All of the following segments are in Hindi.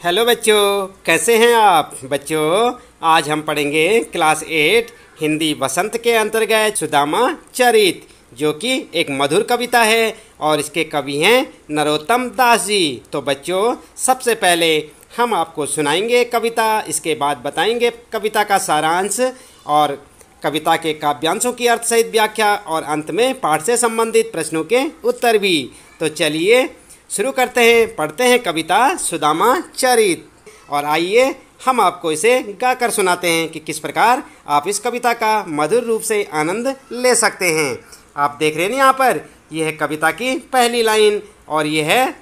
हेलो बच्चों, कैसे हैं आप बच्चों। आज हम पढ़ेंगे क्लास 8 हिंदी वसंत के अंतर्गत सुदामा चरित, जो कि एक मधुर कविता है और इसके कवि हैं नरोत्तम दास जी। तो बच्चों, सबसे पहले हम आपको सुनाएंगे कविता, इसके बाद बताएंगे कविता का सारांश और कविता के काव्यांशों की अर्थ सहित व्याख्या और अंत में पाठ से संबंधित प्रश्नों के उत्तर भी। तो चलिए शुरू करते हैं, पढ़ते हैं कविता सुदामा चरित। और आइए हम आपको इसे गाकर सुनाते हैं कि किस प्रकार आप इस कविता का मधुर रूप से आनंद ले सकते हैं। आप देख रहे हैं यहाँ पर, यह है कविता की पहली लाइन और यह है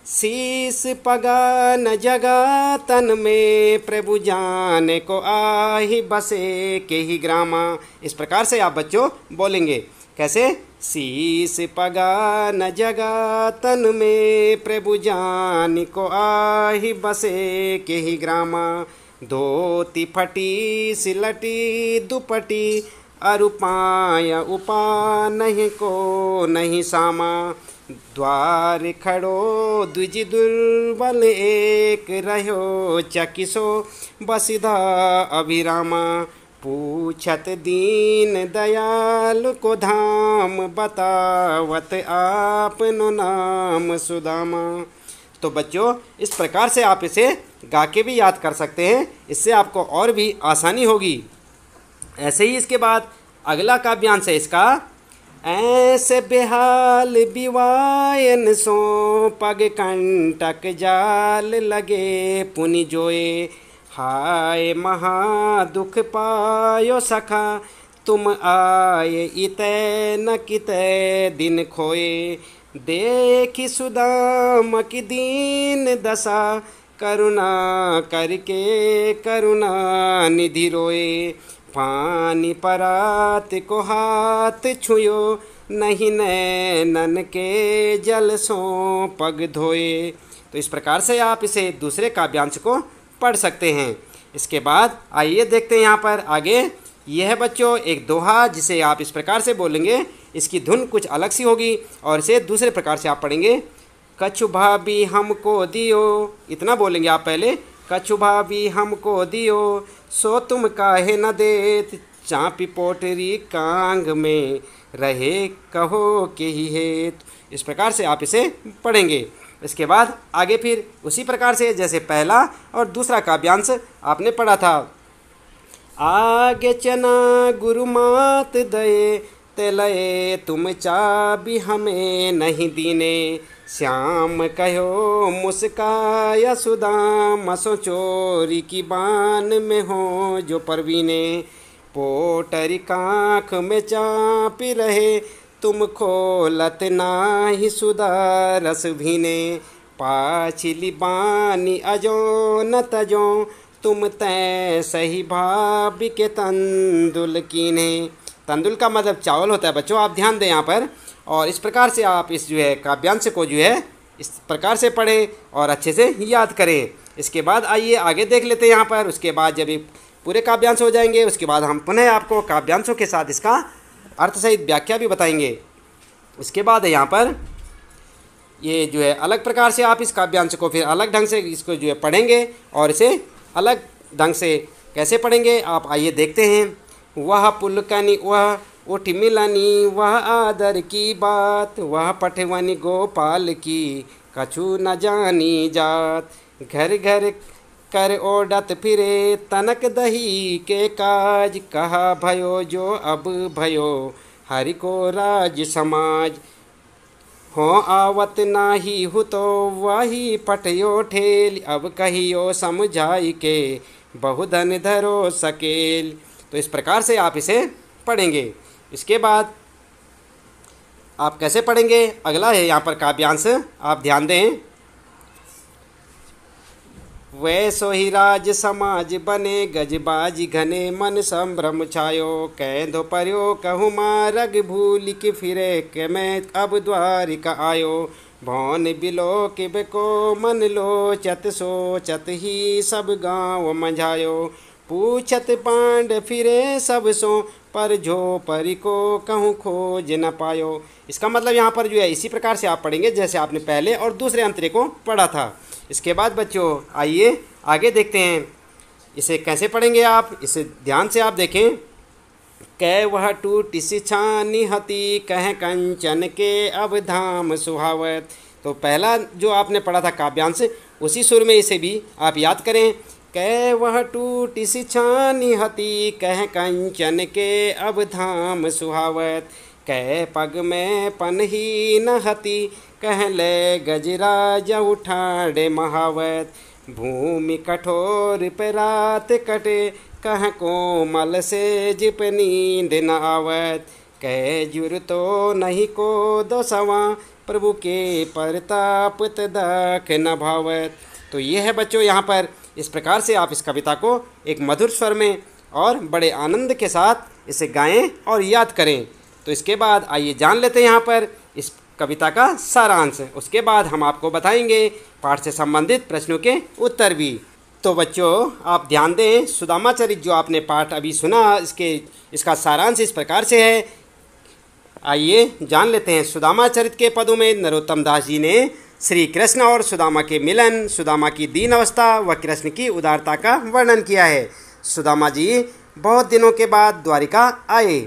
शीस पगा न जगा तन में प्रभु जाने को आही बसे के ही ग्रामा। इस प्रकार से आप बच्चों बोलेंगे। कैसे? शीस पगा न जगा तन में प्रभु जान को आही बसे के ही ग्रामा। धोती फटी सिलटी दुपटी अरुपाय उपा नहीं को नहीं सामा। द्वार खड़ो द्विज दुर्बल एक रहो चकिसो बसिधा अभिरामा। पूछत दीन दयाल को धाम बतावत आपनो नाम सुदामा। तो बच्चों, इस प्रकार से आप इसे गा के भी याद कर सकते हैं, इससे आपको और भी आसानी होगी। ऐसे ही इसके बाद अगला काव्यांश है इसका। ऐसे बेहाल बिवायन सो पग कंटक जाल लगे पुनि जोए। हाय महा दुख पायो सखा तुम आए इतै न कितै दिन खोए। देखी सुदाम की दीन दशा करुणा करके करुणा निधि रोए। पानी परात को हाथ छुयो नहीं नैनन के जल सो पग धोए। तो इस प्रकार से आप इसे दूसरे काव्यांश को पढ़ सकते हैं। इसके बाद आइए देखते हैं यहाँ पर आगे। यह है बच्चों एक दोहा, जिसे आप इस प्रकार से बोलेंगे। इसकी धुन कुछ अलग सी होगी और इसे दूसरे प्रकार से आप पढ़ेंगे। कछु भाभी हमको दियो, इतना बोलेंगे आप पहले। कछु भाभी हमको दियो सो तुम काहे न देत। चापी पोटरी कांग में रहे कहो के ही हेत। इस प्रकार से आप इसे पढ़ेंगे। इसके बाद आगे फिर उसी प्रकार से जैसे पहला और दूसरा काव्यांश आपने पढ़ा था। आगे चना गुरु मात दये तेलये तुम चाबी हमें नहीं दीने। श्याम कहो मुस्काया सुदाम सो चोरी की बान में हो जो परवीने। पोटरी कांख में चापी रहे तुम खोलत नाही सुधा रस भीने। पाछिली बानी अजो न तजो तुम तै सही भाभी के तंदुल कीने। तंदुल का मतलब चावल होता है बच्चों, आप ध्यान दें यहाँ पर। और इस प्रकार से आप इस जो है काव्यांश को जो है इस प्रकार से पढ़ें और अच्छे से याद करें। इसके बाद आइए आगे देख लेते हैं यहाँ पर। उसके बाद जब ये पूरे काव्यांश हो जाएंगे, उसके बाद हम पुनः आपको काव्यांशों के साथ इसका अर्थ सहित व्याख्या भी बताएंगे। उसके बाद है यहाँ पर ये जो है अलग प्रकार से आप इस काव्यांश को फिर अलग ढंग से इसको जो है पढ़ेंगे और इसे अलग ढंग से कैसे पढ़ेंगे आप आइए देखते हैं। वह पुलकनी वह उठ मिलनी वह आदर की बात। वह पठवनी गोपाल की कछु न जानी जात। घर घर कर ओडत फिरे तनक दही के काज। कहा भयो जो अब भयो हरि को राज समाज। हो आवत नाही हु तो वही पटयो ठेल। अब कहियो समझाई के बहुधन धरो सकेल। तो इस प्रकार से आप इसे पढ़ेंगे। इसके बाद आप कैसे पढ़ेंगे अगला है यहाँ पर काव्यांश, आप ध्यान दें। वैसो ही राज समाज बने गजबाजी घने मन संभ्रम छायो। कैंधो पर्यो कहूँ मारग भूल की फिरे के मैं अब द्वारिका आयो। भौन बिलो के बेको मन लोचत सोचत ही सब गाँव मंझायो। पूछत पांड फिरे सब सो पर जो परी को कहूँ खोज न पायो। इसका मतलब यहाँ पर जो है इसी प्रकार से आप पढ़ेंगे जैसे आपने पहले और दूसरे अंतरे को पढ़ा था। इसके बाद बच्चों आइए आगे देखते हैं, इसे कैसे पढ़ेंगे आप, इसे ध्यान से आप देखें। कै वह टूटिस छानी हती, कह कंचन के अब धाम सुहावत। तो पहला जो आपने पढ़ा था काव्यांश, उसी सुर में इसे भी आप याद करें। कै वह टूटिस छानी हती, कह कंचन के अब धाम सुहावत। कै पग में पनही न हती, कह ले गजराज उठाड़े महावत। भूमि कठोर पे रात कटे, कह कोमल से जिप नींद न आवत। कह जुर तो नहीं को दो सवा, प्रभु के परताप तदख न भावत। तो ये है बच्चों यहाँ पर, इस प्रकार से आप इस कविता को एक मधुर स्वर में और बड़े आनंद के साथ इसे गाएं और याद करें। तो इसके बाद आइए जान लेते हैं यहाँ पर इस कविता का सारांश। उसके बाद हम आपको बताएंगे पाठ से संबंधित प्रश्नों के उत्तर भी। तो बच्चों आप ध्यान दें, सुदामा चरित जो आपने पाठ अभी सुना, इसका सारांश इस प्रकार से है। आइए जान लेते हैं। सुदामा चरित के पदों में नरोत्तम दास जी ने श्री कृष्ण और सुदामा के मिलन, सुदामा की दीन अवस्था व कृष्ण की उदारता का वर्णन किया है। सुदामा जी बहुत दिनों के बाद द्वारिका आए।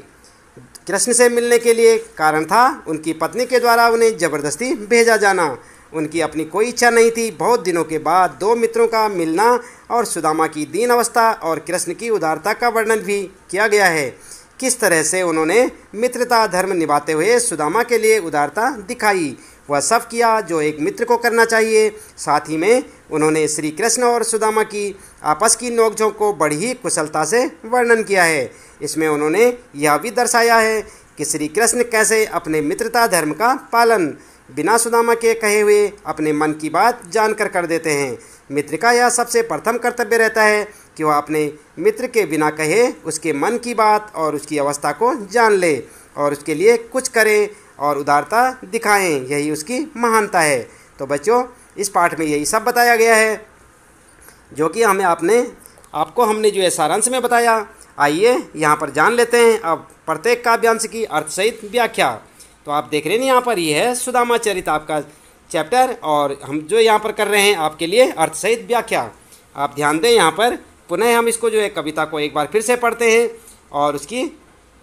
कृष्ण से मिलने के लिए कारण था उनकी पत्नी के द्वारा उन्हें जबरदस्ती भेजा जाना। उनकी अपनी कोई इच्छा नहीं थी। बहुत दिनों के बाद दो मित्रों का मिलना और सुदामा की दीन अवस्था और कृष्ण की उदारता का वर्णन भी किया गया है। किस तरह से उन्होंने मित्रता धर्म निभाते हुए सुदामा के लिए उदारता दिखाई, वह सब किया जो एक मित्र को करना चाहिए। साथ ही में उन्होंने श्री कृष्ण और सुदामा की आपस की नोकझोंक को बड़ी ही कुशलता से वर्णन किया है। इसमें उन्होंने यह भी दर्शाया है कि श्री कृष्ण कैसे अपने मित्रता धर्म का पालन बिना सुदामा के कहे हुए अपने मन की बात जानकर कर देते हैं। मित्र का यह सबसे प्रथम कर्तव्य रहता है कि वह अपने मित्र के बिना कहे उसके मन की बात और उसकी अवस्था को जान ले और उसके लिए कुछ करें और उदारता दिखाएं। यही उसकी महानता है। तो बच्चों इस पाठ में यही सब बताया गया है जो कि आपको हमने जो है सारांश में बताया। आइए यहाँ पर जान लेते हैं अब प्रत्येक काव्यांश की अर्थ सहित व्याख्या। तो आप देख रहे हैं यहाँ पर ये है सुदामा चरित आपका चैप्टर, और हम जो यहाँ पर कर रहे हैं आपके लिए अर्थ सहित व्याख्या। आप ध्यान दें, यहाँ पर पुनः हम इसको जो है कविता को एक बार फिर से पढ़ते हैं और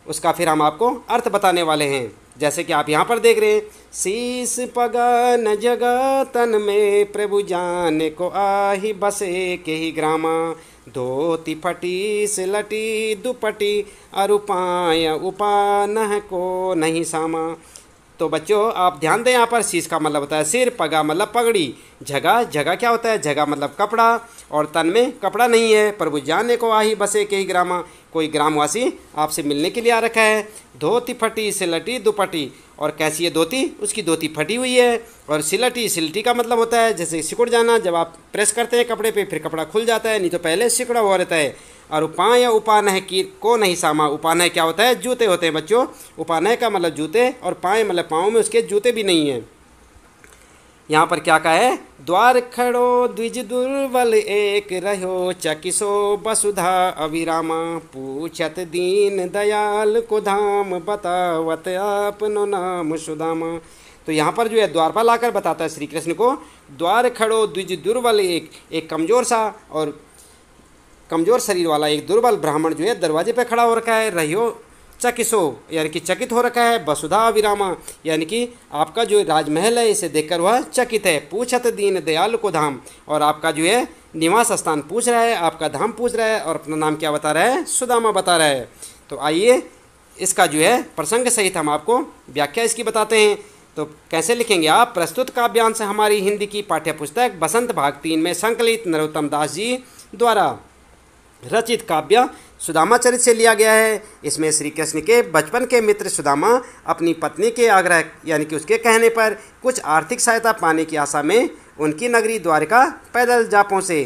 उसका फिर हम आपको अर्थ बताने वाले हैं। जैसे कि आप यहाँ पर देख रहे हैं, शीस पगा न जगा तन में, प्रभु जाने को आही बसे के ही ग्रामा। धोती फटी सिलटी दुपटी, अरुपाय उपानह को नहीं सामा। तो बच्चों आप ध्यान दें, यहाँ पर शीश का मतलब होता है सिर, पगा मतलब पगड़ी, जगह क्या होता है, जगह मतलब कपड़ा, और तन में कपड़ा नहीं है। प्रभु जाने को आही बसे के ही ग्रामा, कोई ग्रामवासी आपसे मिलने के लिए आ रखा है। धोती फटी सिलटी दुपटी, और कैसी है धोती, उसकी धोती फटी हुई है। और सिलटी का मतलब होता है जैसे सिकुड़ जाना, जब आप प्रेस करते हैं कपड़े पे फिर कपड़ा खुल जाता है, नहीं तो पहले सिकुड़ा हुआ रहता है। और उपाय उपानह की को नहीं सामा, उपानह क्या होता है, जूते होते हैं बच्चों। उपानह का मतलब जूते, और पाए मतलब पाँव में उसके जूते भी नहीं हैं। यहाँ पर क्या कहा है, द्वार खड़ो द्विज दुर्बल एक, रहो चकिसो वसुधा अभिरामा। पूछत दीन दयाल को धाम, बतावत आपनो नाम सुदामा। तो यहाँ पर जो है द्वारपाल आकर बताता है श्री कृष्ण को, द्वार खड़ो द्विज दुर्बल एक कमज़ोर सा और कमज़ोर शरीर वाला एक दुर्बल ब्राह्मण जो है दरवाजे पे खड़ा हो रखा है। रहियो चकिसो यानी कि चकित हो रखा है, वसुधा विरामा यानी कि आपका जो राजमहल है इसे देखकर वह चकित है। पूछत दीन दयाल को धाम, और आपका जो है निवास स्थान पूछ रहा है, आपका धाम पूछ रहा है, और अपना नाम क्या बता रहा है, सुदामा बता रहा है। तो आइए इसका जो है प्रसंग सहित हम आपको व्याख्या इसकी बताते हैं। तो कैसे लिखेंगे आप, प्रस्तुत काव्यांश हमारी हिंदी की पाठ्य पुस्तक बसंत भाग 3 में संकलित नरोत्तम दास जी द्वारा रचित काव्य सुदामा चरित से लिया गया है। इसमें श्री कृष्ण के बचपन के मित्र सुदामा अपनी पत्नी के आग्रह यानी कि उसके कहने पर कुछ आर्थिक सहायता पाने की आशा में उनकी नगरी द्वारिका पैदल जा पहुँचे।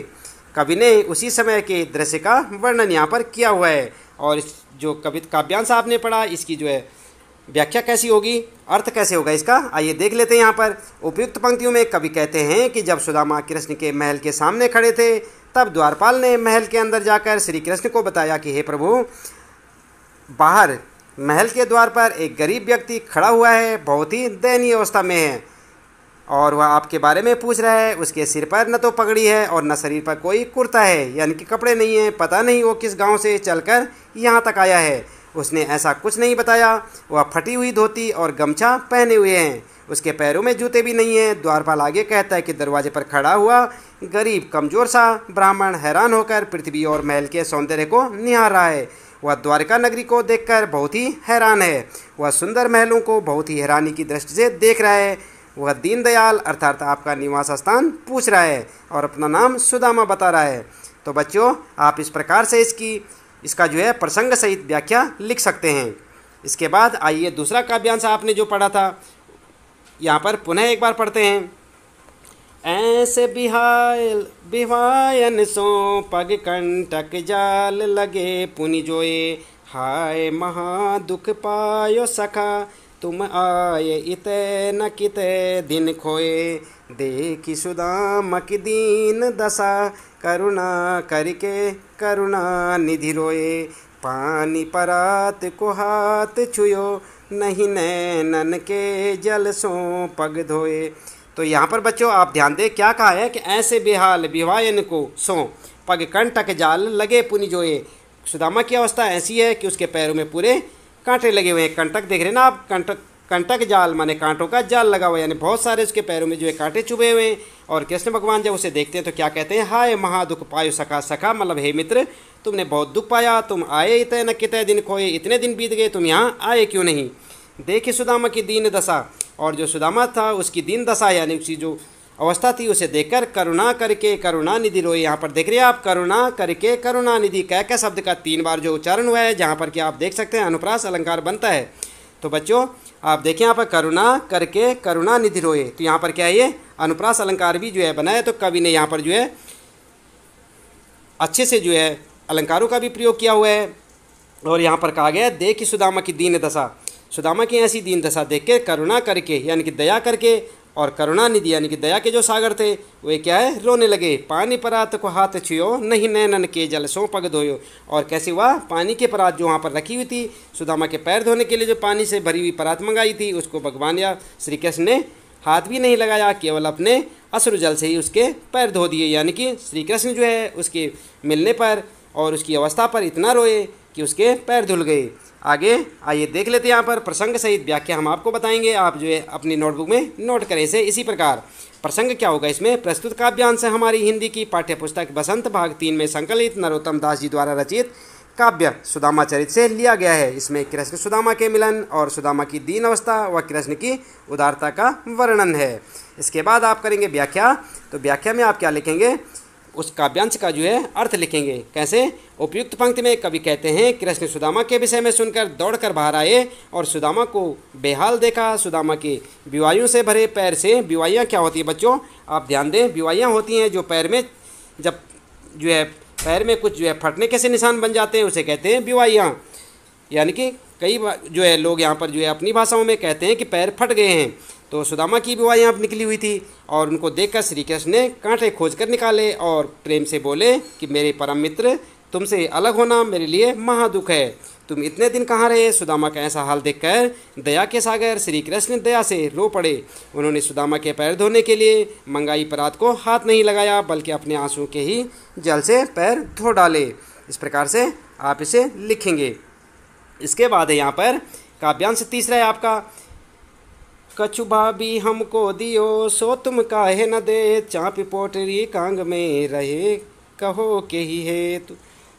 कवि ने उसी समय के दृश्य का वर्णन यहाँ पर किया हुआ है। और इस जो काव्यांश आपने पढ़ा, इसकी जो है व्याख्या कैसी होगी, अर्थ कैसे होगा इसका, आइए देख लेते हैं। यहाँ पर उपयुक्त पंक्तियों में कवि कहते हैं कि जब सुदामा कृष्ण के महल के सामने खड़े थे, तब द्वारपाल ने महल के अंदर जाकर श्री कृष्ण को बताया कि हे प्रभु, बाहर महल के द्वार पर एक गरीब व्यक्ति खड़ा हुआ है, बहुत ही दयनीय अवस्था में है। और वह आपके बारे में पूछ रहा है। उसके सिर पर न तो पगड़ी है और न शरीर पर कोई कुर्ता है, यानी कि कपड़े नहीं हैं। पता नहीं वो किस गांव से चलकर यहाँ तक आया है। उसने ऐसा कुछ नहीं बताया। वह फटी हुई धोती और गमछा पहने हुए हैं। उसके पैरों में जूते भी नहीं हैं। द्वारपाल आगे कहता है कि दरवाजे पर खड़ा हुआ गरीब कमज़ोर सा ब्राह्मण हैरान होकर पृथ्वी और महल के सौंदर्य को निहार रहा है। वह द्वारका नगरी को देखकर बहुत ही हैरान है। वह सुंदर महलों को बहुत ही हैरानी की दृष्टि से देख रहा है। वह दीनदयाल अर्थात आपका निवास स्थान पूछ रहा है और अपना नाम सुदामा बता रहा है। तो बच्चों, आप इस प्रकार से इसका जो है प्रसंग सहित व्याख्या लिख सकते हैं। इसके बाद आइए दूसरा काव्यांश आपने जो पढ़ा था यहाँ पर पुनः एक बार पढ़ते हैं। ऐसे बिहायन सो पग कंटक जाल लगे पुनि जोए, हाय महा दुख पायो सखा तुम आए इते न किते दिन खोए, देखी सुदाम की दीन दशा करुणा करके करुणा निधि रोए, पानी परात को हाथ छुयो नहीं नैनन के जल सो पग धोए। तो यहाँ पर बच्चों आप ध्यान दें क्या कहा है कि ऐसे बेहाल विवायन को सो पग कंटक जाल लगे पुनि जोए। सुदामा की अवस्था ऐसी है कि उसके पैरों में पूरे कांटे लगे हुए हैं। कंटक देख रहे हैं ना आप, कंटक जाल माने कांटों का जाल लगा हुआ है, यानी बहुत सारे उसके पैरों में जो है कांटे चुभे हुए हैं। और कृष्ण भगवान जब उसे देखते हैं तो क्या कहते हैं, हाय महा दुख पायो सखा। सखा मतलब हे मित्र, तुमने बहुत दुख पाया, तुम आए इतने न कितने दिन खोए, इतने दिन बीत गए, तुम यहाँ आए क्यों नहीं। देखिए सुदामा की दीन दशा, और जो सुदामा था उसकी दीन दशा यानी उसकी जो अवस्था थी उसे देखकर करुणा करके करुणा निधि रोए। यहाँ पर देख रहे हैं आप, करुणा करके करुणा निधि क्या शब्द का 3 बार जो उच्चारण हुआ है, जहाँ पर कि आप देख सकते हैं अनुप्रास अलंकार बनता है। तो बच्चों आप देखें यहाँ पर करुणा करके करुणा निधि रोए, तो यहाँ पर क्या है, ये अनुप्रास अलंकार भी जो है बनाया। तो कवि ने यहाँ पर जो है अच्छे से जो है अलंकारों का भी प्रयोग किया हुआ है। और यहाँ पर कहा गया देख सुदामा की दीन दशा, सुदामा की ऐसी दीन दशा देख के करुणा करके यानी कि दया करके, और करुणा निधि यानी कि दया के जो सागर थे वे क्या है, रोने लगे। पानी परात को हाथ छुयो नहीं नैनन के जल सो पग धोयो। और कैसे हुआ, पानी के परात जो वहाँ पर रखी हुई थी, सुदामा के पैर धोने के लिए जो पानी से भरी हुई परात मंगाई थी, उसको भगवान या श्री कृष्ण ने हाथ भी नहीं लगाया, केवल अपने अश्रु जल से ही उसके पैर धो दिए। यानी कि श्री कृष्ण जो है उसके मिलने पर और उसकी अवस्था पर इतना रोए कि उसके पैर धुल गए। आगे आइए देख लेते हैं, यहाँ पर प्रसंग सहित व्याख्या हम आपको बताएंगे। आप जो है अपनी नोटबुक में नोट करें इसे इसी प्रकार। प्रसंग क्या होगा इसमें, प्रस्तुत काव्यांश है हमारी हिंदी की पाठ्य पुस्तक बसंत भाग 3 में संकलित नरोत्तम दास जी द्वारा रचित काव्य सुदामा चरित से लिया गया है। इसमें कृष्ण सुदामा के मिलन और सुदामा की दीन अवस्था व कृष्ण की उदारता का वर्णन है। इसके बाद आप करेंगे व्याख्या। तो व्याख्या में आप क्या लिखेंगे, उस काव्यांश का जो है अर्थ लिखेंगे। कैसे, उपयुक्त पंक्ति में कवि कहते हैं, कृष्ण सुदामा के विषय में सुनकर दौड़कर बाहर आए और सुदामा को बेहाल देखा। सुदामा के बिवाइयों से भरे पैर से, बिवाइयाँ क्या होती है बच्चों, आप ध्यान दें, बिवाइयाँ होती हैं जो पैर में जब जो है पैर में कुछ जो है फटने के से निशान बन जाते हैं, उसे कहते हैं बिवाइयाँ। यानी कि कई बार जो है लोग यहाँ पर जो है अपनी भाषाओं में कहते हैं कि पैर फट गए हैं। तो सुदामा की बिवाइयाँ निकली हुई थी और उनको देखकर श्री कृष्ण ने कांटे खोज कर निकाले और प्रेम से बोले कि मेरे परम मित्र, तुमसे अलग होना मेरे लिए महादुख है, तुम इतने दिन कहाँ रहे। सुदामा का ऐसा हाल देखकर दया के सागर श्री कृष्ण दया से रो पड़े। उन्होंने सुदामा के पैर धोने के लिए मंगाई परात को हाथ नहीं लगाया, बल्कि अपने आंसू के ही जल से पैर धो डाले। इस प्रकार से आप इसे लिखेंगे। इसके बाद है यहाँ पर काव्यांश तीसरा है आपका, कछु भाभी हमको दियो सो तुम काहे न दे, चापी पोटरी कांग में रहे कहो के ही है।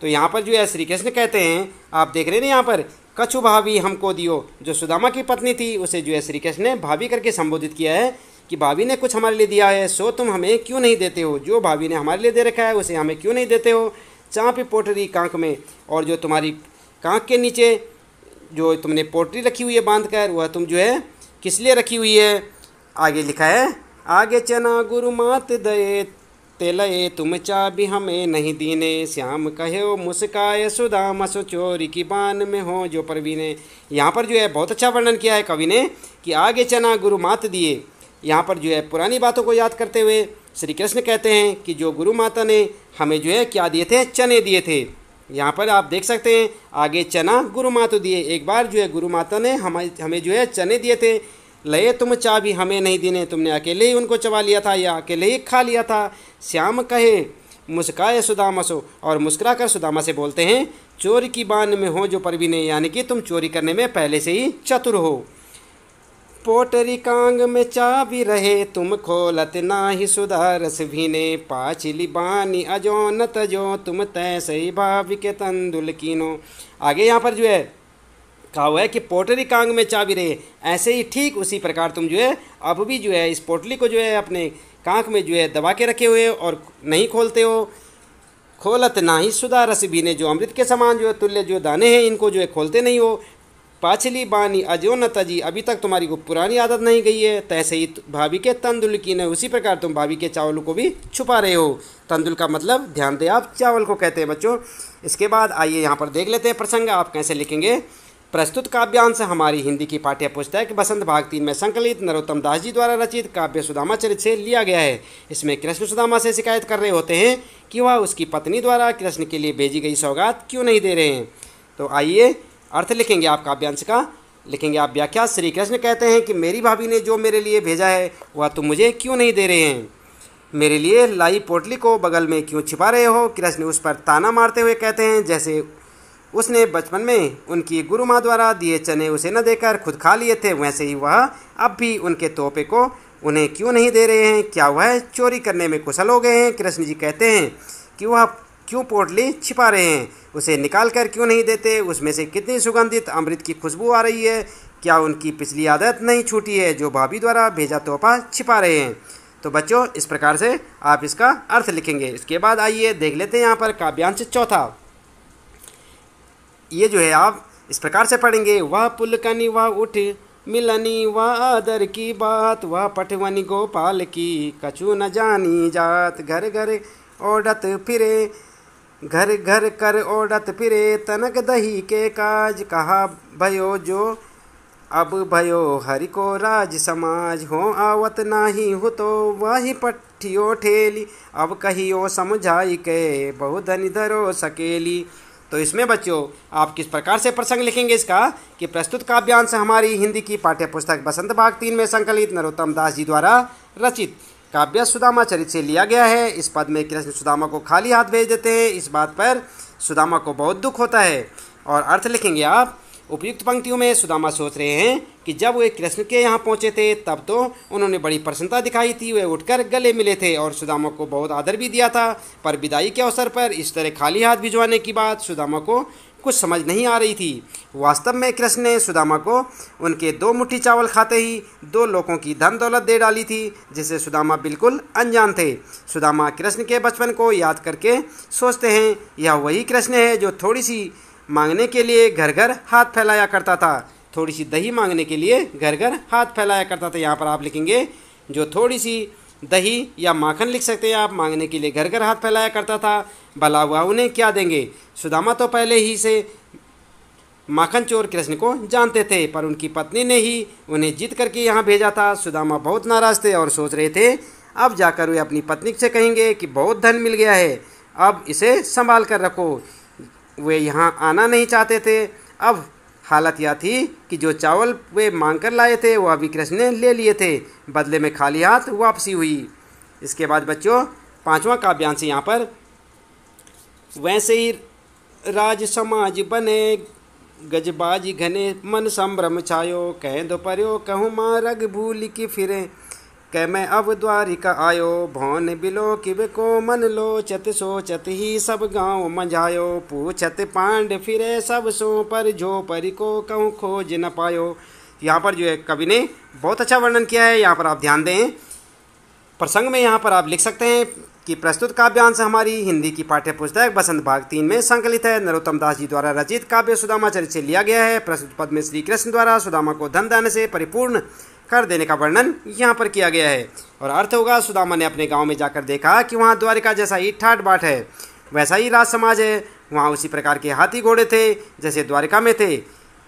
तो यहाँ पर जो है श्री कृष्ण कहते हैं, आप देख रहे हैं यहाँ पर, कछु भाभी हमको दियो, जो सुदामा की पत्नी थी उसे जो है श्री कृष्ण ने भाभी करके संबोधित किया है कि भाभी ने कुछ हमारे लिए दिया है, सो तुम हमें क्यों नहीं देते हो। जो भाभी ने हमारे लिए दे रखा है उसे हमें क्यों नहीं देते हो। चापी पोटरी कांक में, और जो तुम्हारी कांक के नीचे जो तुमने पोटरी रखी हुई है बांध कर, वह तुम जो है किस लिए रखी हुई है। आगे लिखा है, आगे चना गुरु मात दये तेलये तुम चाबी हमें नहीं दीने, श्याम कहे मुस्काए सुदामा सो चोरी की बान में हो जो परवीने। यहाँ पर जो है बहुत अच्छा वर्णन किया है कवि ने कि आगे चना गुरु मात दिए। यहाँ पर जो है पुरानी बातों को याद करते हुए श्री कृष्ण कहते हैं कि जो गुरु माता ने हमें जो है क्या दिए थे, चने दिए थे। यहाँ पर आप देख सकते हैं, आगे चना गुरु माता दिए। एक बार जो है गुरु माता ने हमें जो है चने दिए थे। लए तुम चाबी हमें नहीं देने, तुमने अकेले ही उनको चबा लिया था या अकेले ही खा लिया था। श्याम कहे मुस्काए सुदामा सो, और मुस्कुरा कर सुदामा से बोलते हैं, चोर की बान में हो जो परवीने, यानी कि तुम चोरी करने में पहले से ही चतुर हो। पोटरी कांग में चाबी रहे तुम खोलत नाही सुधा रस भीने, पाचिली बानी अजो न तजो तुम तैसे ही भाभी के तंदुल कीनो। आगे यहाँ पर जो है कहा हुआ है कि पोटरी कांग में चाबी रहे, ऐसे ही ठीक उसी प्रकार तुम जो है अब भी जो है इस पोटली को जो है अपने कांख में जो है दबा के रखे हुए और नहीं खोलते हो। खोलत नाही सुधा रस भीने, जो अमृत के समान जो है तुल्य जो दाने हैं इनको जो है खोलते नहीं हो। पाछली बानी अजो न तजी, अभी तक तुम्हारी को पुरानी आदत नहीं गई है। तैसे ही भाभी के तंदुल की न, उसी प्रकार तुम भाभी के चावल को भी छुपा रहे हो। तंदुल का मतलब ध्यान दे आप चावल को कहते हैं बच्चों। इसके बाद आइए यहाँ पर देख लेते हैं प्रसंग आप कैसे लिखेंगे। प्रस्तुत काव्यांश हमारी हिंदी की पाठ्य पुस्तक बसंत भाग 3 में संकलित नरोत्तम दास जी द्वारा रचित काव्य सुदामा चरित से लिया गया है। इसमें कृष्ण सुदामा से शिकायत कर रहे होते हैं कि वह उसकी पत्नी द्वारा कृष्ण के लिए भेजी गई सौगात क्यों नहीं दे रहे हैं। तो आइए अर्थ लिखेंगे आप काव्यांश का। लिखेंगे आप व्याख्या। श्री कृष्ण कहते हैं कि मेरी भाभी ने जो मेरे लिए भेजा है वह तुम मुझे क्यों नहीं दे रहे हैं। मेरे लिए लाई पोटली को बगल में क्यों छिपा रहे हो। कृष्ण उस पर ताना मारते हुए कहते हैं, जैसे उसने बचपन में उनकी गुरु माँ द्वारा दिए चने उसे न देकर खुद खा लिए थे, वैसे ही वह अब भी उनके तोहफे को उन्हें क्यों नहीं दे रहे हैं। क्या वह चोरी करने में कुशल हो गए हैं। कृष्ण जी कहते हैं कि वह क्यों पोटली छिपा रहे हैं, उसे निकाल कर क्यों नहीं देते। उसमें से कितनी सुगंधित अमृत की खुशबू आ रही है। क्या उनकी पिछली आदत नहीं छूटी है जो भाभी द्वारा भेजा तोहफा छिपा रहे हैं। तो बच्चों इस प्रकार से आप इसका अर्थ लिखेंगे। इसके बाद आइए देख लेते हैं यहाँ पर काव्यांश चौथा। ये जो है आप इस प्रकार से पढ़ेंगे। वह पुलकनी वह उठ मिलनी वह आदर की बात, वह पटवनी गोपाल की कछु न जानी जात। घर घर ओढ़त फिरे घर घर कर ओढ़त फिरे, तनक दही के काज। कहा भयो जो अब भयो हरि को राज समाज, हो आवत नाही हो तो वही पट्ठियो ठेली। अब कहियो समझाई के बहु धनी धरो सकेली। तो इसमें बच्चों आप किस प्रकार से प्रसंग लिखेंगे इसका कि प्रस्तुत काव्यांश हमारी हिंदी की पाठ्य पुस्तक बसंत भाग 3 में संकलित नरोत्तम दास जी द्वारा रचित काव्य सुदामा चरित से लिया गया है। इस पद में कृष्ण सुदामा को खाली हाथ भेज देते हैं। इस बात पर सुदामा को बहुत दुख होता है। और अर्थ लिखेंगे आप। उपयुक्त पंक्तियों में सुदामा सोच रहे हैं कि जब वे कृष्ण के यहाँ पहुँचे थे तब तो उन्होंने बड़ी प्रसन्नता दिखाई थी, वे उठकर गले मिले थे और सुदामा को बहुत आदर भी दिया था। पर विदाई के अवसर पर इस तरह खाली हाथ भिजवाने की बात सुदामा को कुछ समझ नहीं आ रही थी। वास्तव में कृष्ण ने सुदामा को उनके 2 मुट्ठी चावल खाते ही 2 लोगों की धन दौलत दे डाली थी, जिसे सुदामा बिल्कुल अनजान थे। सुदामा कृष्ण के बचपन को याद करके सोचते हैं, यह वही कृष्ण है जो थोड़ी सी मांगने के लिए घर घर हाथ फैलाया करता था। थोड़ी सी दही मांगने के लिए घर घर हाथ फैलाया करता था। यहाँ पर आप लिखेंगे जो थोड़ी सी दही या माखन लिख सकते हैं आप, मांगने के लिए घर घर हाथ फैलाया करता था। भला हुआ उन्हें क्या देंगे। सुदामा तो पहले ही से माखन चोर कृष्ण को जानते थे, पर उनकी पत्नी ने ही उन्हें जीत करके यहाँ भेजा था। सुदामा बहुत नाराज थे और सोच रहे थे अब जाकर वे अपनी पत्नी से कहेंगे कि बहुत धन मिल गया है, अब इसे संभाल कर रखो। वे यहाँ आना नहीं चाहते थे। अब हालत यह थी कि जो चावल वे मांग कर लाए थे वह भी कृष्ण ने ले लिए थे। बदले में खाली हाथ वापसी हुई। इसके बाद बच्चों 5वां काव्यांश यहाँ पर। वैसे ही राज समाज बने गजबाजी घने, मन संभ्रम छायो कह दो पर्यो कहूँ माँ रग भूल की फिरे। कै मैं अब द्वारिका आयो भौन बिलो किब को मन लोचत सोचत ही सब गाँव मंझायो। पूछत पांड फिरे सब सो पर जो परी को कहूँ खोज न पायो। यहाँ पर जो है कवि ने बहुत अच्छा वर्णन किया है। यहाँ पर आप ध्यान दें प्रसंग में। यहाँ पर आप लिख सकते हैं कि प्रस्तुत काव्यांश हमारी हिंदी की पाठ्य पुस्तक बसंत भाग 3 में संकलित है। नरोत्तम दास जी द्वारा रचित काव्य सुदामा चरित से लिया गया है। प्रस्तुत पद में श्री कृष्ण द्वारा सुदामा को धन दान से परिपूर्ण कर देने का वर्णन यहाँ पर किया गया है। और अर्थ होगा सुदामा ने अपने गांव में जाकर देखा कि वहाँ द्वारिका जैसा ही ठाट बाट है, वैसा ही राज समाज है। वहाँ उसी प्रकार के हाथी घोड़े थे जैसे द्वारिका में थे।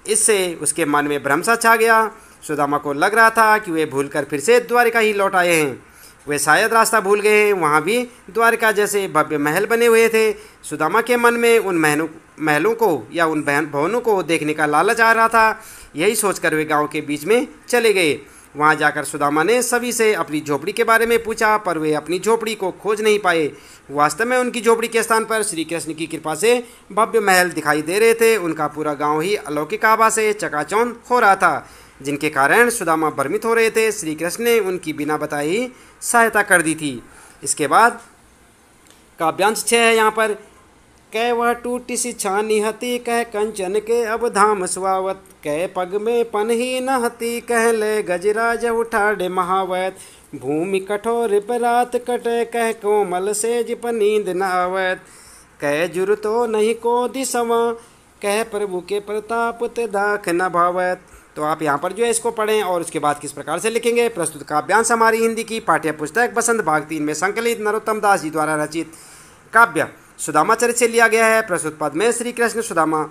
इससे उसके मन में भ्रम सा छा गया। सुदामा को लग रहा था कि वे भूलकर फिर से द्वारिका ही लौट आए हैं। वे शायद रास्ता भूल गए हैं। वहाँ भी द्वारिका जैसे भव्य महल बने हुए थे। सुदामा के मन में उन महलों को या उन भवनों को देखने का लालच आ रहा था। यही सोचकर वे गांव के बीच में चले गए। वहाँ जाकर सुदामा ने सभी से अपनी झोपड़ी के बारे में पूछा, पर वे अपनी झोपड़ी को खोज नहीं पाए। वास्तव में उनकी झोपड़ी के स्थान पर श्री कृष्ण की कृपा से भव्य महल दिखाई दे रहे थे। उनका पूरा गांव ही अलौकिक आभा से चकाचौंध हो रहा था, जिनके कारण सुदामा भ्रमित हो रहे थे। श्री कृष्ण ने उनकी बिना बताए ही सहायता कर दी थी। इसके बाद काव्यांश 6 है यहाँ पर। कह वह टूटी सी छानी हती, कह कंचन के अब धाम सुआवत, कह पग में पन ही न हती, कह ले गजराज उठाड़े महावत, भूमि कठोर परात कटे, कह कोमल सेज पर नींद न आवत, कह जुर तो नहीं को दिसवा, कह प्रभु के प्रताप ते दाख न भावत। तो आप यहाँ पर जो है इसको पढ़ें और उसके बाद किस प्रकार से लिखेंगे। प्रस्तुत काव्यांश हमारी हिंदी की पाठ्य पुस्तक बसंत भाग 3 में संकलित नरोत्तम दास जी द्वारा रचित काव्य सुदामा चरित से लिया गया है। प्रस्तुत पद में श्री कृष्ण सुदामा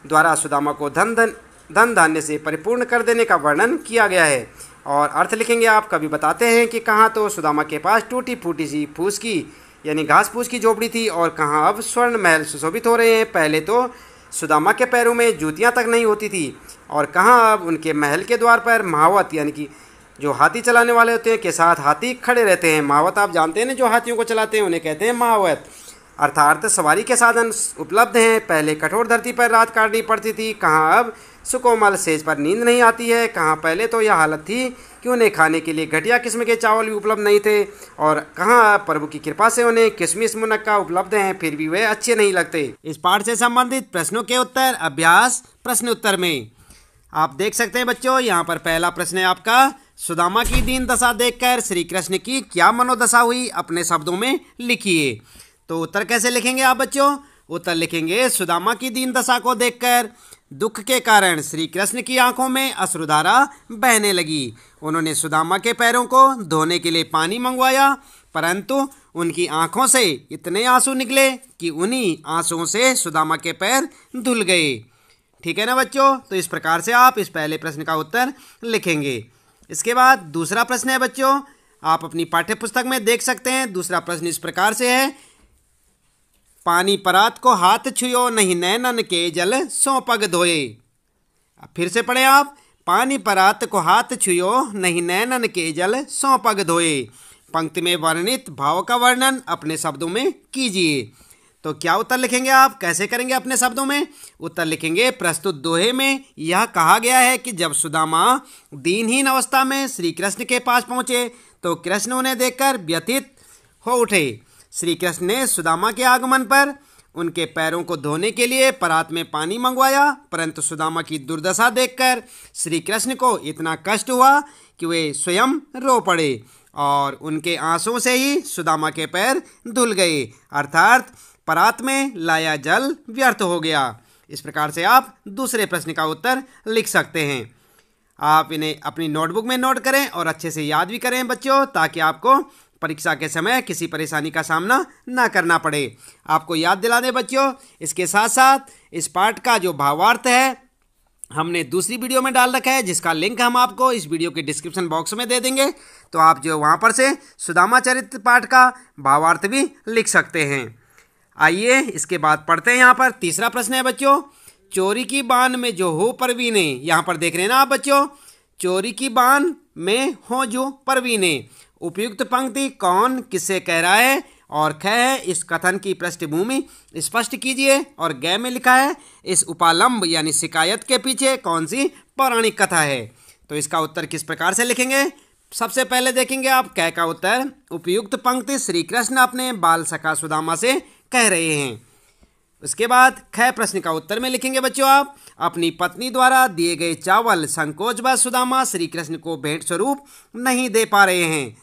द्वारा सुदामा को धन धान्य से परिपूर्ण कर देने का वर्णन किया गया है। और अर्थ लिखेंगे आप। कवि बताते हैं कि कहाँ तो सुदामा के पास टूटी फूटी सी फूस की यानी घास फूस की झोपड़ी थी और कहाँ अब स्वर्ण महल सुशोभित हो रहे हैं। पहले तो सुदामा के पैरों में जूतियाँ तक नहीं होती थी और कहाँ अब उनके महल के द्वार पर महावत यानी कि जो हाथी चलाने वाले होते हैं के साथ हाथी खड़े रहते हैं। महावत आप जानते हैं ना, जो हाथियों को चलाते हैं उन्हें कहते हैं महावत, अर्थात सवारी के साधन उपलब्ध हैं। पहले कठोर धरती पर रात काटनी पड़ती थी, कहाँ अब सुकोमल सेज पर नींद नहीं आती है। कहाँ पहले तो यह हालत थी कि उन्हें खाने के लिए घटिया किस्म के चावल भी उपलब्ध नहीं थे और कहाँ प्रभु की कृपा से उन्हें किशमिश मुनक्का उपलब्ध हैं, फिर भी वे अच्छे नहीं लगते। इस पाठ से संबंधित प्रश्नों के उत्तर अभ्यास प्रश्न उत्तर में आप देख सकते हैं बच्चों। यहाँ पर पहला प्रश्न है आपका, सुदामा की दीन दशा देखकर श्री कृष्ण की क्या मनोदशा हुई, अपने शब्दों में लिखिए। तो उत्तर कैसे लिखेंगे आप बच्चों। उत्तर लिखेंगे, सुदामा की दीन दशा को देखकर दुख के कारण श्री कृष्ण की आंखों में अश्रुधारा बहने लगी। उन्होंने सुदामा के पैरों को धोने के लिए पानी मंगवाया, परंतु उनकी आंखों से इतने आंसू निकले कि उन्हीं आंसुओं से सुदामा के पैर धुल गए। ठीक है ना बच्चों। तो इस प्रकार से आप इस पहले प्रश्न का उत्तर लिखेंगे। इसके बाद दूसरा प्रश्न है बच्चों, आप अपनी पाठ्य पुस्तक में देख सकते हैं। दूसरा प्रश्न इस प्रकार से है, पानी परात को हाथ छुयो, नहीं नैनन के जल सौ पग धोए। फिर से पढ़े आप, पानी परात को हाथ छुयो, नहीं नैनन के जल सौ पग धोए। पंक्ति में वर्णित भाव का वर्णन अपने शब्दों में कीजिए। तो क्या उत्तर लिखेंगे आप, कैसे करेंगे अपने शब्दों में। उत्तर लिखेंगे, प्रस्तुत दोहे में यह कहा गया है कि जब सुदामा दीनहीन अवस्था में श्री कृष्ण के पास पहुंचे तो कृष्ण उन्हें देखकर व्यथित हो उठे। श्री कृष्ण ने सुदामा के आगमन पर उनके पैरों को धोने के लिए परात में पानी मंगवाया, परंतु सुदामा की दुर्दशा देखकर श्री कृष्ण को इतना कष्ट हुआ कि वे स्वयं रो पड़े और उनके आंसुओं से ही सुदामा के पैर धुल गए, अर्थात परात में लाया जल व्यर्थ हो गया। इस प्रकार से आप दूसरे प्रश्न का उत्तर लिख सकते हैं। आप इन्हें अपनी नोटबुक में नोट करें और अच्छे से याद भी करें बच्चों, ताकि आपको परीक्षा के समय किसी परेशानी का सामना ना करना पड़े। आपको याद दिला दें बच्चों, इसके साथ साथ इस पाठ का जो भावार्थ है हमने दूसरी वीडियो में डाल रखा है, जिसका लिंक हम आपको इस वीडियो के डिस्क्रिप्शन बॉक्स में दे देंगे। तो आप जो वहाँ पर से सुदामा चरित्र पाठ का भावार्थ भी लिख सकते हैं। आइए इसके बाद पढ़ते हैं। यहाँ पर तीसरा प्रश्न है बच्चों, चोरी की बान में जो हो परवीने। यहाँ पर देख रहे हैं ना आप बच्चों, चोरी की बान में हो जो परवीने। उपयुक्त पंक्ति कौन किससे कह रहा है और ख है इस कथन की पृष्ठभूमि स्पष्ट कीजिए। और ग में लिखा है इस उपालंब यानी शिकायत के पीछे कौन सी पौराणिक कथा है। तो इसका उत्तर किस प्रकार से लिखेंगे। सबसे पहले देखेंगे आप क का उत्तर, उपयुक्त पंक्ति श्री कृष्ण अपने बाल सखा सुदामा से कह रहे हैं। उसके बाद ख प्रश्न का उत्तर में लिखेंगे बच्चों आप, अपनी पत्नी द्वारा दिए गए चावल संकोचवश सुदामा श्री कृष्ण को भेंट स्वरूप नहीं दे पा रहे हैं,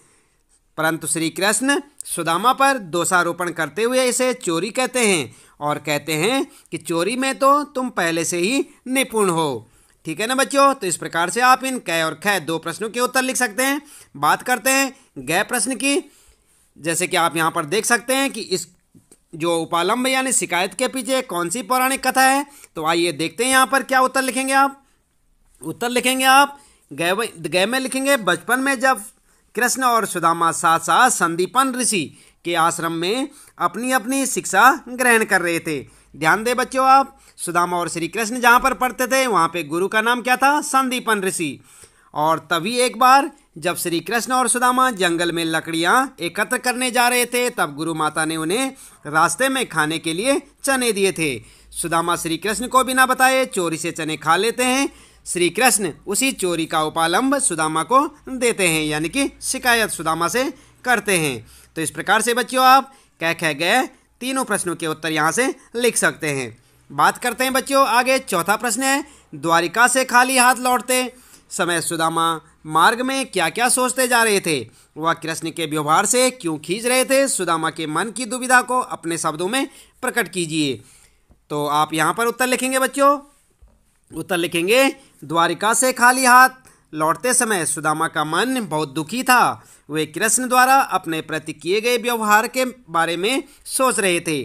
परंतु श्री कृष्ण सुदामा पर दोषारोपण करते हुए इसे चोरी कहते हैं और कहते हैं कि चोरी में तो तुम पहले से ही निपुण हो। ठीक है ना बच्चों। तो इस प्रकार से आप इन क और ख दो प्रश्नों के उत्तर लिख सकते हैं। बात करते हैं ग प्रश्न की। जैसे कि आप यहाँ पर देख सकते हैं कि इस जो उपालंब यानी शिकायत के पीछे कौन सी पौराणिक कथा है। तो आइए देखते हैं यहाँ पर क्या उत्तर लिखेंगे आप। उत्तर लिखेंगे आप ग में लिखेंगे, बचपन में जब कृष्ण और सुदामा साथ साथ संदीपन ऋषि के आश्रम में अपनी अपनी शिक्षा ग्रहण कर रहे थे। ध्यान दें बच्चों आप, सुदामा और श्री कृष्ण जहाँ पर पढ़ते थे वहाँ पे गुरु का नाम क्या था, संदीपन ऋषि। और तभी एक बार जब श्री कृष्ण और सुदामा जंगल में लकड़ियां एकत्र करने जा रहे थे, तब गुरु माता ने उन्हें रास्ते में खाने के लिए चने दिए थे। सुदामा श्री कृष्ण को बिना बताए चोरी से चने खा लेते हैं। श्री कृष्ण उसी चोरी का उपालंब सुदामा को देते हैं, यानी कि शिकायत सुदामा से करते हैं। तो इस प्रकार से बच्चों आप कह कह गए तीनों प्रश्नों के उत्तर यहाँ से लिख सकते हैं। बात करते हैं बच्चों आगे। चौथा प्रश्न है, द्वारिका से खाली हाथ लौटते समय सुदामा मार्ग में क्या क्या सोचते जा रहे थे? वह कृष्ण के व्यवहार से क्यों खींच रहे थे? सुदामा के मन की दुविधा को अपने शब्दों में प्रकट कीजिए। तो आप यहाँ पर उत्तर लिखेंगे बच्चों। उत्तर लिखेंगे, द्वारिका से खाली हाथ लौटते समय सुदामा का मन बहुत दुखी था। वे कृष्ण द्वारा अपने प्रति किए गए व्यवहार के बारे में सोच रहे थे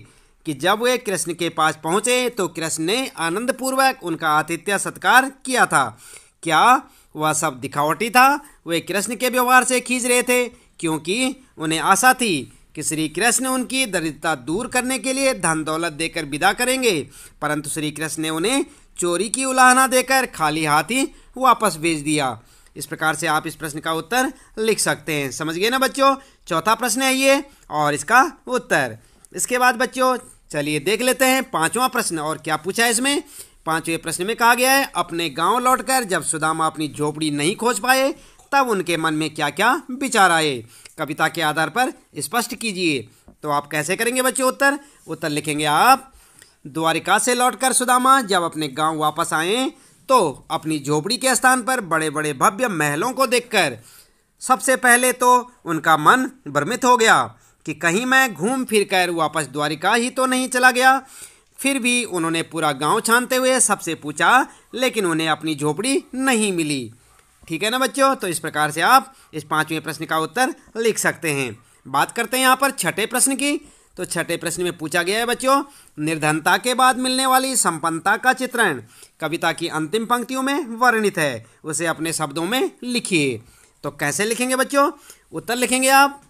कि जब वे कृष्ण के पास पहुंचे तो कृष्ण ने आनंदपूर्वक उनका आतिथ्य सत्कार किया था। क्या वह सब दिखावटी था? वे कृष्ण के व्यवहार से खींच रहे थे क्योंकि उन्हें आशा थी कि श्री कृष्ण उनकी दरिद्रता दूर करने के लिए धन दौलत देकर विदा करेंगे, परंतु श्री कृष्ण ने उन्हें चोरी की उलाहना देकर खाली हाथ ही वापस भेज दिया। इस प्रकार से आप इस प्रश्न का उत्तर लिख सकते हैं। समझ गए ना बच्चों? चौथा प्रश्न है ये और इसका उत्तर। इसके बाद बच्चों चलिए देख लेते हैं पांचवा प्रश्न। और क्या पूछा है इसमें? पांचवें प्रश्न में कहा गया है, अपने गांव लौटकर जब सुदामा अपनी झोपड़ी नहीं खोज पाए तब उनके मन में क्या क्या विचार आए? कविता के आधार पर स्पष्ट कीजिए। तो आप कैसे करेंगे बच्चों उत्तर? उत्तर लिखेंगे आप, द्वारिका से लौटकर सुदामा जब अपने गांव वापस आए तो अपनी झोपड़ी के स्थान पर बड़े बड़े भव्य महलों को देखकर सबसे पहले तो उनका मन भ्रमित हो गया कि कहीं मैं घूम फिर कर वापस द्वारिका ही तो नहीं चला गया। फिर भी उन्होंने पूरा गांव छानते हुए सबसे पूछा, लेकिन उन्हें अपनी झोपड़ी नहीं मिली। ठीक है ना बच्चों? तो इस प्रकार से आप इस पांचवें प्रश्न का उत्तर लिख सकते हैं। बात करते हैं यहाँ पर छठे प्रश्न की। तो छठे प्रश्न में पूछा गया है बच्चों, निर्धनता के बाद मिलने वाली संपन्नता का चित्रण कविता की अंतिम पंक्तियों में वर्णित है, उसे अपने शब्दों में लिखिए। तो कैसे लिखेंगे बच्चों? उत्तर लिखेंगे आप,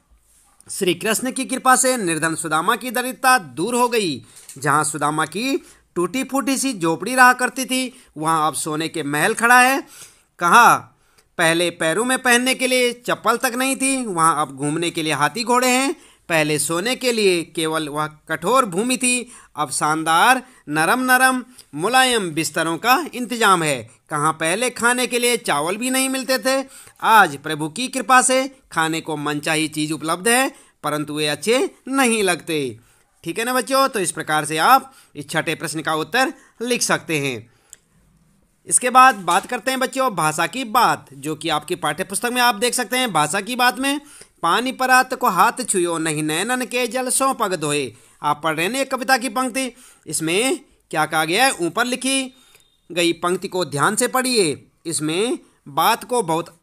श्री कृष्ण की कृपा से निर्धन सुदामा की दरिद्रता दूर हो गई। जहाँ सुदामा की टूटी फूटी सी झोपड़ी रहा करती थी, वहाँ अब सोने के महल खड़ा है। कहाँ पहले पैरों में पहनने के लिए चप्पल तक नहीं थी, वहाँ अब घूमने के लिए हाथी घोड़े हैं। पहले सोने के लिए केवल वह कठोर भूमि थी, अब शानदार नरम नरम मुलायम बिस्तरों का इंतजाम है। कहाँ पहले खाने के लिए चावल भी नहीं मिलते थे, आज प्रभु की कृपा से खाने को मनचाही चीज़ उपलब्ध है, परंतु वे अच्छे नहीं लगते। ठीक है ना बच्चों? तो इस प्रकार से आप इस छठे प्रश्न का उत्तर लिख सकते हैं। इसके बाद बात करते हैं बच्चों भाषा की बात, जो कि आपकी पाठ्यपुस्तक में आप देख सकते हैं। भाषा की बात में, पानी परात को हाथ छुयो नहीं नैनन के जल सौ पग धोए। आप पढ़ रहे हैं एक कविता की पंक्ति, इसमें क्या कहा गया है? ऊपर लिखी गई पंक्ति को ध्यान से पढ़िए। इसमें बात को बहुत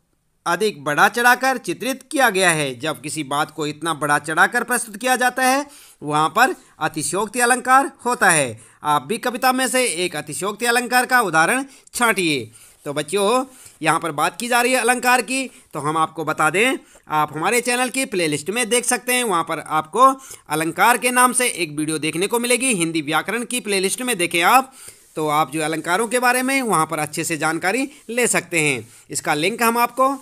अधिक बढ़ा चढ़ाकर चित्रित किया गया है। जब किसी बात को इतना बढ़ा चढ़ाकर प्रस्तुत किया जाता है, वहाँ पर अतिशयोक्ति अलंकार होता है। आप भी कविता में से एक अतिशयोक्ति अलंकार का उदाहरण छांटिए। तो बच्चों यहाँ पर बात की जा रही है अलंकार की, तो हम आपको बता दें, आप हमारे चैनल की प्लेलिस्ट में देख सकते हैं। वहाँ पर आपको अलंकार के नाम से एक वीडियो देखने को मिलेगी। हिंदी व्याकरण की प्लेलिस्ट में देखें आप, तो आप जो अलंकारों के बारे में वहाँ पर अच्छे से जानकारी ले सकते हैं। इसका लिंक हम आपको,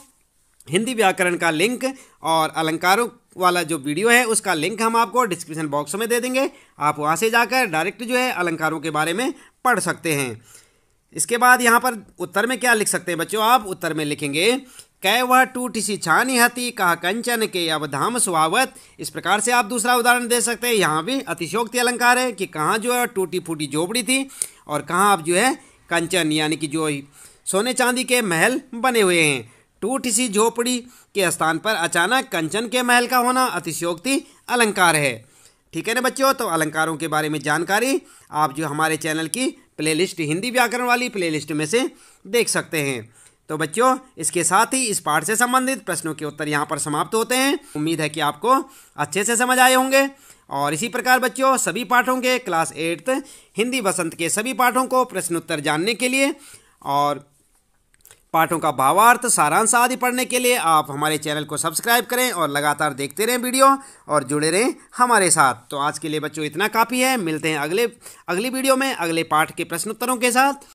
हिंदी व्याकरण का लिंक और अलंकारों वाला जो वीडियो है उसका लिंक हम आपको डिस्क्रिप्शन बॉक्स में दे देंगे। आप वहाँ से जाकर डायरेक्ट जो है अलंकारों के बारे में पढ़ सकते हैं। इसके बाद यहाँ पर उत्तर में क्या लिख सकते हैं बच्चों? आप उत्तर में लिखेंगे, कै वह टूटी सी छानी हती कहा कंचन के अब धाम सुहावत। इस प्रकार से आप दूसरा उदाहरण दे सकते हैं। यहाँ भी अतिशयोक्ति अलंकार है कि कहाँ जो है टूटी फूटी झोपड़ी थी और कहाँ अब जो है कंचन यानी कि जो सोने चांदी के महल बने हुए हैं। टूटी सी झोपड़ी के स्थान पर अचानक कंचन के महल का होना अतिशयोक्ति अलंकार है। ठीक है ना बच्चों? तो अलंकारों के बारे में जानकारी आप जो हमारे चैनल की प्लेलिस्ट, हिंदी व्याकरण वाली प्लेलिस्ट में से देख सकते हैं। तो बच्चों इसके साथ ही इस पाठ से संबंधित प्रश्नों के उत्तर यहाँ पर समाप्त होते हैं। उम्मीद है कि आपको अच्छे से समझ आए होंगे। और इसी प्रकार बच्चों सभी पाठों के क्लास 8 हिंदी वसंत के सभी पाठों को प्रश्न उत्तर जानने के लिए और पाठों का भावार्थ, सारांश आदि पढ़ने के लिए आप हमारे चैनल को सब्सक्राइब करें और लगातार देखते रहें वीडियो और जुड़े रहें हमारे साथ। तो आज के लिए बच्चों इतना काफ़ी है। मिलते हैं अगली वीडियो में अगले पाठ के प्रश्नोत्तरों के साथ।